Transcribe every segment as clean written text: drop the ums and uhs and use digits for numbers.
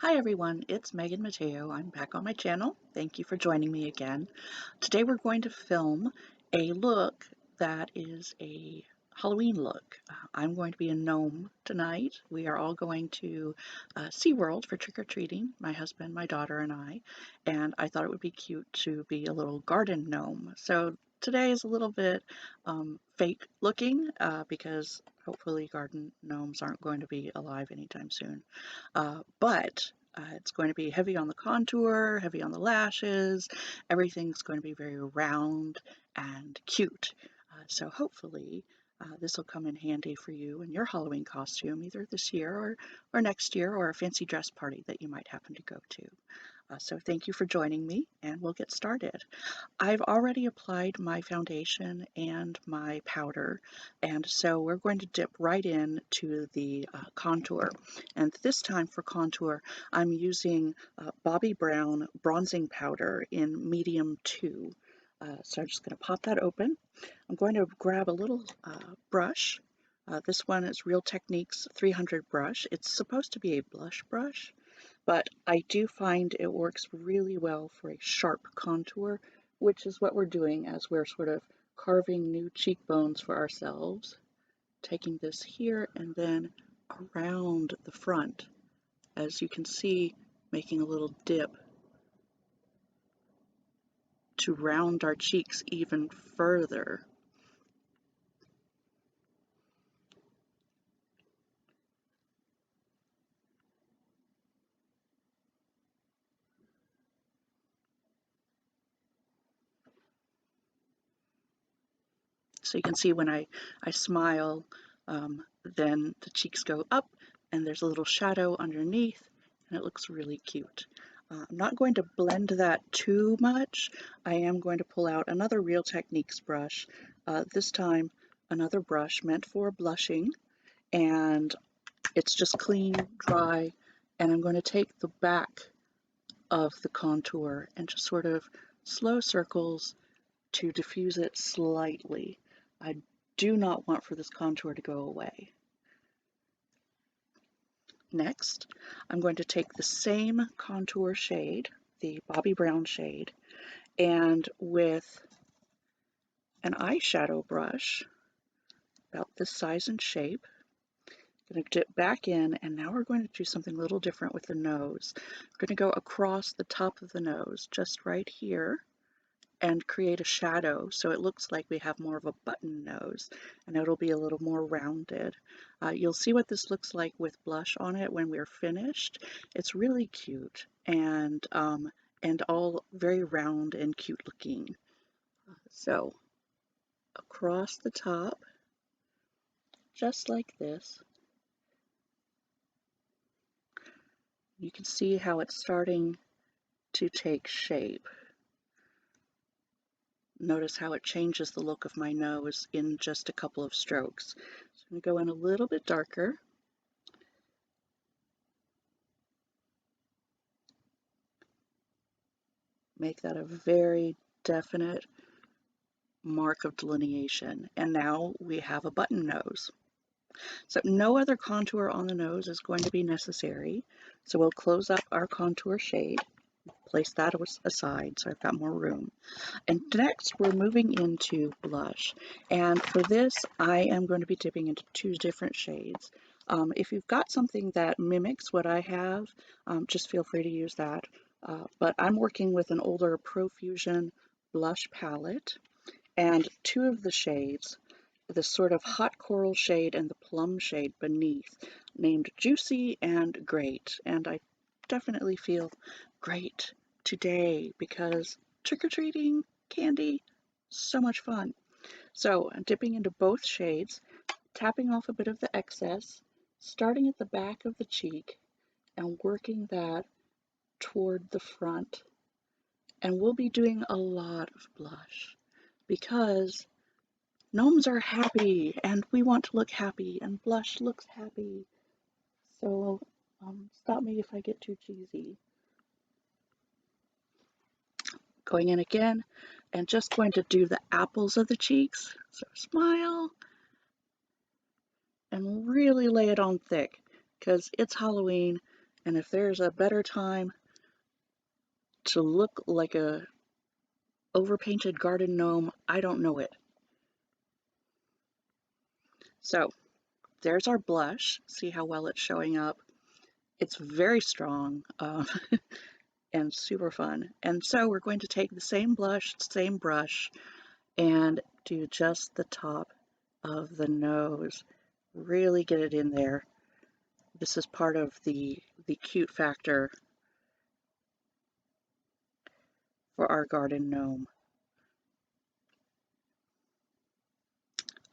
Hi everyone, it's Megan Mateo. I'm back on my channel. Thank you for joining me again. Today we're going to film a look that is a Halloween look. I'm going to be a gnome tonight. We are all going to SeaWorld for trick-or-treating, my husband, my daughter, and I thought it would be cute to be a little garden gnome. So today is a little bit fake looking because hopefully garden gnomes aren't going to be alive anytime soon. But it's going to be heavy on the contour, heavy on the lashes. Everything's going to be very round and cute. So hopefully this will come in handy for you in your Halloween costume, either this year or next year, or a fancy dress party that you might happen to go to. So thank you for joining me, and we'll get started. I've already applied my foundation and my powder, and so we're going to dip right in to the contour. And this time for contour, I'm using Bobbi Brown bronzing powder in medium 2. So I'm just going to pop that open. I'm going to grab a little brush. This one is Real Techniques 300 brush. It's supposed to be a blush brush, but I do find it works really well for a sharp contour, which is what we're doing as we're sort of carving new cheekbones for ourselves. Taking this here and then around the front, as you can see, making a little dip to round our cheeks even further. So you can see when I smile, then the cheeks go up and there's a little shadow underneath and it looks really cute. I'm not going to blend that too much. I am going to pull out another Real Techniques brush, this time another brush meant for blushing, and it's just clean, dry, and I'm going to take the back of the contour and just sort of slow circles to diffuse it slightly. I do not want for this contour to go away. Next, I'm going to take the same contour shade, the Bobbi Brown shade, and with an eyeshadow brush, about this size and shape, I'm going to dip back in, and now we're going to do something a little different with the nose. We're going to go across the top of the nose, just right here, and create a shadow so it looks like we have more of a button nose, and it'll be a little more rounded. You'll see what this looks like with blush on it when we're finished. It's really cute and all very round and cute looking. So across the top, just like this, you can see how it's starting to take shape. Notice how it changes the look of my nose in just a couple of strokes. So I'm going to go in a little bit darker. Make that a very definite mark of delineation. And now we have a button nose. So no other contour on the nose is going to be necessary. So we'll close up our contour shade, place that aside so I've got more room. And next we're moving into blush. And for this, I am going to be dipping into 2 different shades. If you've got something that mimics what I have, just feel free to use that. But I'm working with an older Profusion blush palette, and 2 of the shades, the sort of hot coral shade and the plum shade beneath, named Juicy and Great. And I definitely feel great today because trick-or-treating, candy, so much fun. So I'm dipping into both shades, tapping off a bit of the excess, starting at the back of the cheek and working that toward the front. And we'll be doing a lot of blush because gnomes are happy and we want to look happy and blush looks happy. So stop me if I get too cheesy. Going in again and just going to do the apples of the cheeks. So smile and really lay it on thick because it's Halloween And if there's a better time to look like a overpainted garden gnome, I don't know it. So there's our blush. See how well it's showing up? It's very strong and super fun. And so we're going to take the same blush, same brush, and do just the top of the nose. Really get it in there. This is part of the cute factor for our garden gnome.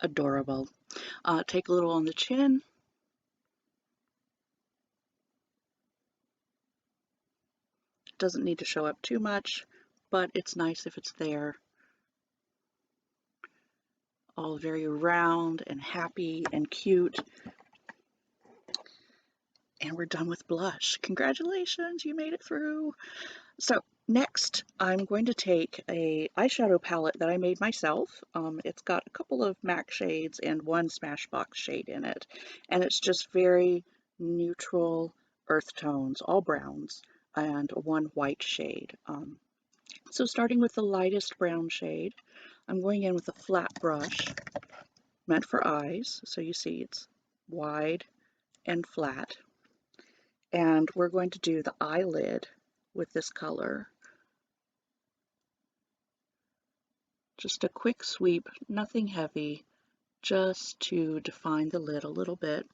Adorable. Take a little on the chin. Doesn't need to show up too much, but it's nice if it's there. All very round and happy and cute. And we're done with blush. Congratulations, you made it through. So next, I'm going to take a eyeshadow palette that I made myself. It's got a couple of MAC shades and one Smashbox shade in it. And it's just very neutral earth tones, all browns, and one white shade. So starting with the lightest brown shade, I'm going in with a flat brush meant for eyes. So you see it's wide and flat. And we're going to do the eyelid with this color. Just a quick sweep, nothing heavy, just to define the lid a little bit.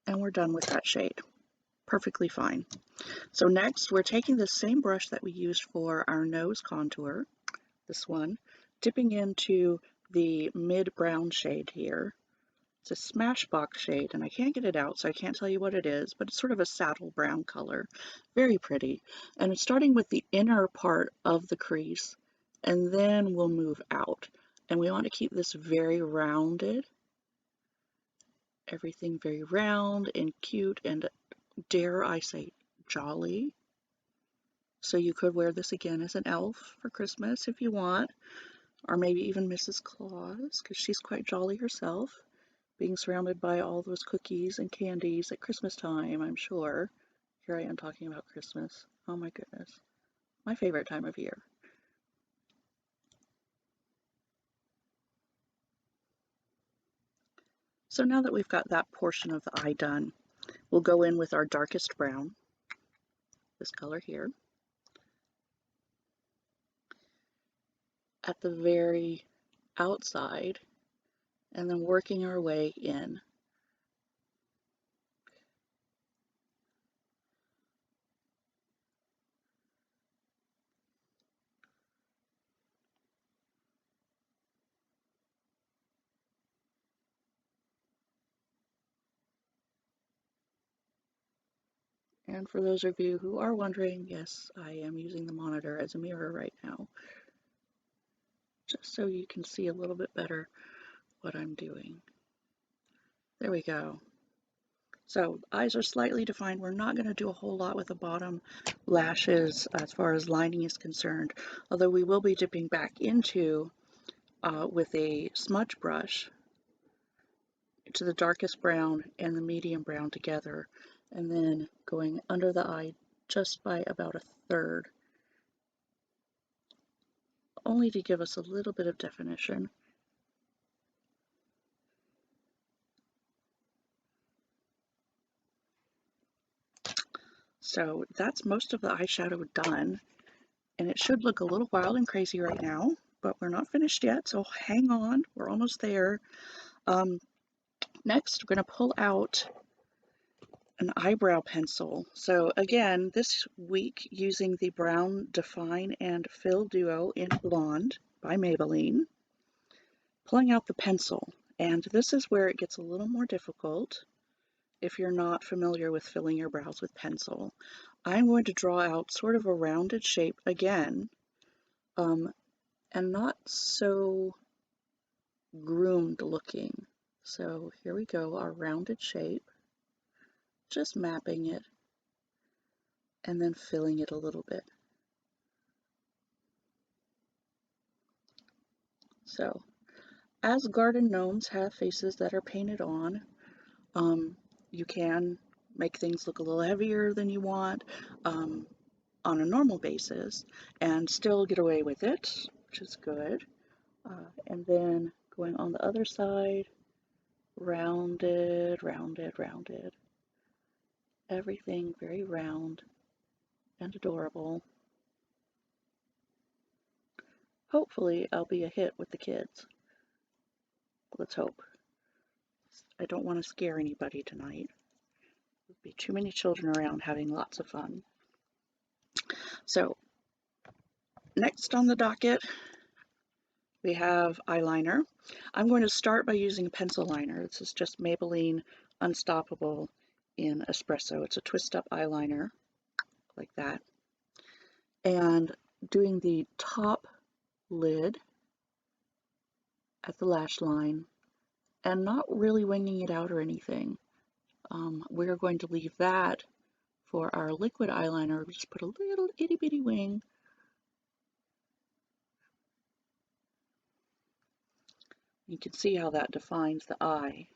And we're done with that shade. Perfectly fine. So next, we're taking the same brush that we used for our nose contour, this one, dipping into the mid-brown shade here. It's a Smashbox shade, and I can't get it out, so I can't tell you what it is, but it's sort of a saddle brown color. Very pretty. And it's starting with the inner part of the crease, and then we'll move out. And we want to keep this very rounded. Everything very round and cute and, dare I say, jolly. So you could wear this again as an elf for Christmas if you want, or maybe even Mrs. Claus, because she's quite jolly herself, being surrounded by all those cookies and candies at Christmas time, I'm sure. Here I am talking about Christmas. Oh my goodness. My favorite time of year. So now that we've got that portion of the eye done, we'll go in with our darkest brown, this color here, at the very outside, and then working our way in. And for those of you who are wondering, yes, I am using the monitor as a mirror right now, just so you can see a little bit better what I'm doing. There we go. So eyes are slightly defined. We're not going to do a whole lot with the bottom lashes as far as lining is concerned, although we will be dipping back into with a smudge brush to the darkest brown and the medium brown together, and then going under the eye just by about a third, only to give us a little bit of definition. So that's most of the eyeshadow done, and it should look a little wild and crazy right now, but we're not finished yet, so hang on, we're almost there. Next, we're going to pull out an eyebrow pencil. So again, this week using the Brown Define and Fill Duo in Blonde by Maybelline, pulling out the pencil. And this is where it gets a little more difficult if you're not familiar with filling your brows with pencil. I'm going to draw out sort of a rounded shape again, and not so groomed looking. So here we go, our rounded shape, just mapping it and then filling it a little bit. So, as garden gnomes have faces that are painted on, you can make things look a little heavier than you want on a normal basis and still get away with it, which is good. And then going on the other side, rounded, rounded, rounded. Everything very round and adorable. Hopefully I'll be a hit with the kids. Let's hope. I don't want to scare anybody tonight. There'll be too many children around having lots of fun. So, next on the docket, we have eyeliner. I'm going to start by using a pencil liner. This is just Maybelline Unstoppable in Espresso. It's a twist-up eyeliner, like that. And doing the top lid at the lash line, and not really winging it out or anything. We're going to leave that for our liquid eyeliner. We just put a little itty bitty wing. You can see how that defines the eye.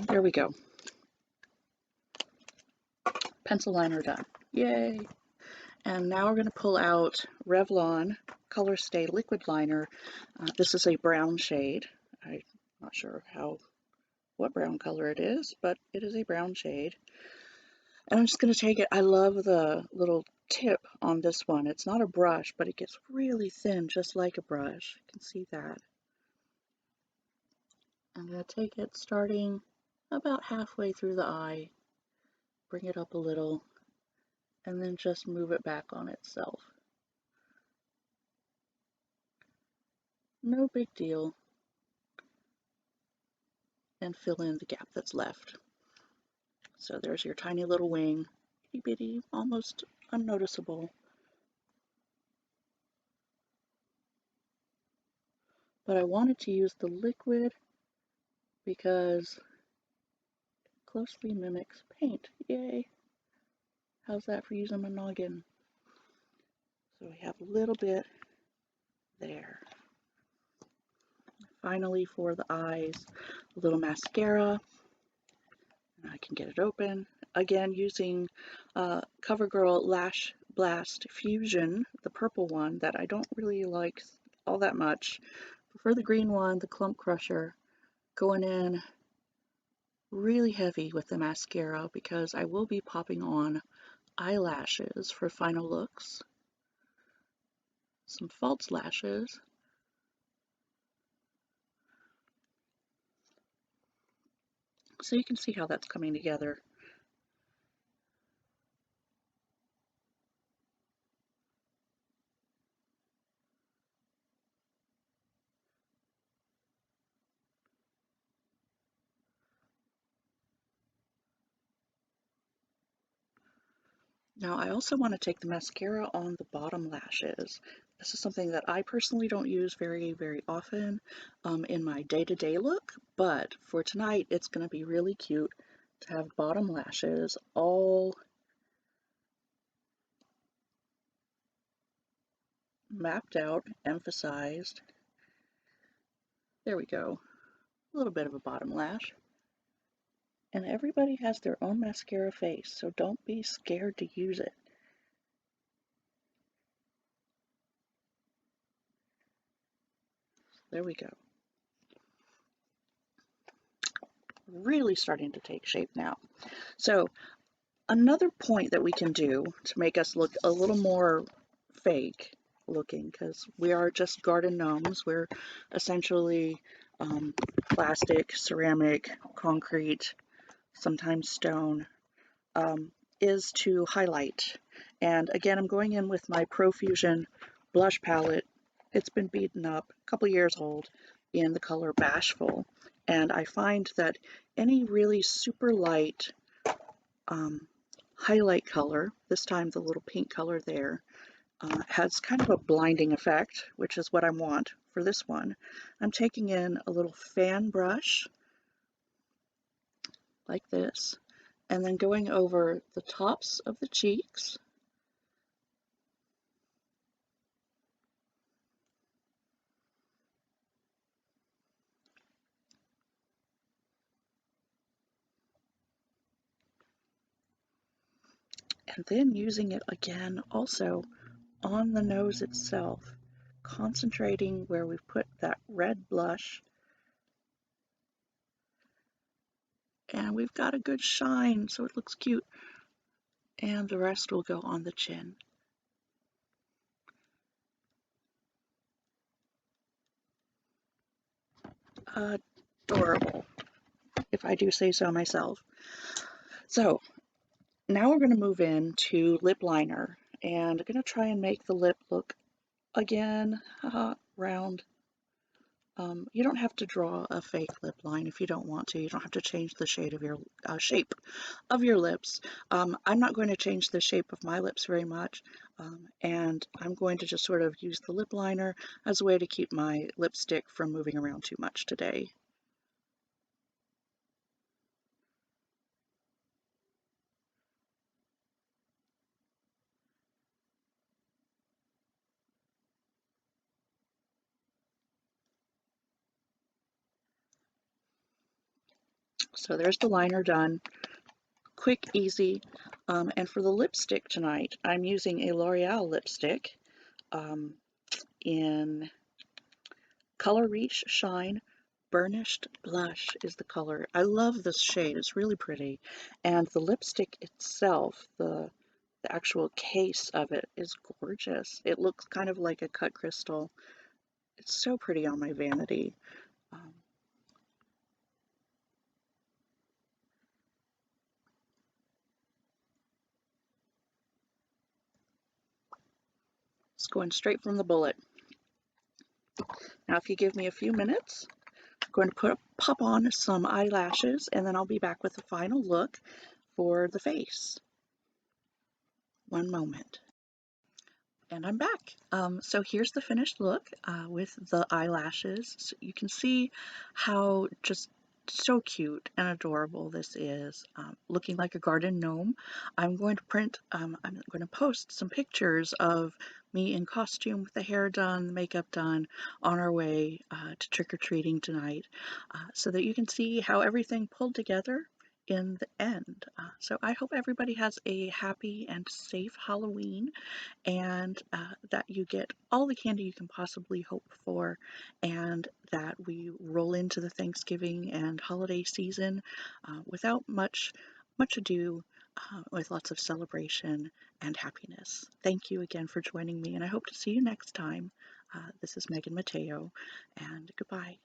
There we go. Pencil liner done. Yay! And now we're going to pull out Revlon Colorstay Liquid Liner. This is a brown shade. I'm not sure what brown color it is, but it is a brown shade. And I'm just going to take it. I love the little tip on this one. It's not a brush, but it gets really thin, just like a brush. You can see that. I'm going to take it starting about halfway through the eye, bring it up a little, and then just move it back on itself. No big deal. And fill in the gap that's left. So there's your tiny little wing, itty bitty, almost unnoticeable. But I wanted to use the liquid because it closely mimics paint. Yay! How's that for using my noggin? So we have a little bit there. Finally, for the eyes, a little mascara. I can get it open. Again, using CoverGirl Lash Blast Fusion, the purple one that I don't really like all that much. For the green one, the Clump Crusher, going in really heavy with the mascara because I will be popping on eyelashes for final looks. Some false lashes. So you can see how that's coming together. Now I also want to take the mascara on the bottom lashes. This is something that I personally don't use very, very often in my day-to-day look, but for tonight it's going to be really cute to have bottom lashes all mapped out, emphasized. There we go. A little bit of a bottom lash. And everybody has their own mascara face, so don't be scared to use it. There we go. Really starting to take shape now. So another point that we can do to make us look a little more fake looking, because we are just garden gnomes, we're essentially plastic, ceramic, concrete, sometimes stone, is to highlight. And again, I'm going in with my Profusion blush palette. It's been beaten up, a couple years old, in the color Bashful. And I find that any really super light highlight color, this time the little pink color there, has kind of a blinding effect, which is what I want for this one. I'm taking in a little fan brush like this, and then going over the tops of the cheeks, and then using it again also on the nose itself, concentrating where we've put that red blush, and we've got a good shine so it looks cute, and the rest will go on the chin. Adorable, if I do say so myself. So now we're going to move into lip liner, and I'm going to try and make the lip look again round. You don't have to draw a fake lip line if you don't want to. You don't have to change the shade of your shape of your lips. I'm not going to change the shape of my lips very much, and I'm going to just sort of use the lip liner as a way to keep my lipstick from moving around too much today. So there's the liner done. Quick, easy. And for the lipstick tonight, I'm using a L'Oreal lipstick in Color Riche Shine. Burnished Blush is the color. I love this shade. It's really pretty. And the lipstick itself, the actual case of it is gorgeous. It looks kind of like a cut crystal. It's so pretty on my vanity. Um, it's going straight from the bullet. Now, if you give me a few minutes, I'm going to pop on some eyelashes, and then I'll be back with the final look for the face. One moment. And I'm back. So here's the finished look with the eyelashes. So you can see how just so cute and adorable this is, looking like a garden gnome. I'm going to post some pictures of me in costume with the hair done, the makeup done, on our way to trick-or-treating tonight, so that you can see how everything pulled together in the end. So I hope everybody has a happy and safe Halloween, and that you get all the candy you can possibly hope for, and that we roll into the Thanksgiving and holiday season without much ado, with lots of celebration and happiness. Thank you again for joining me, and I hope to see you next time. This is Megan Mateo, and goodbye.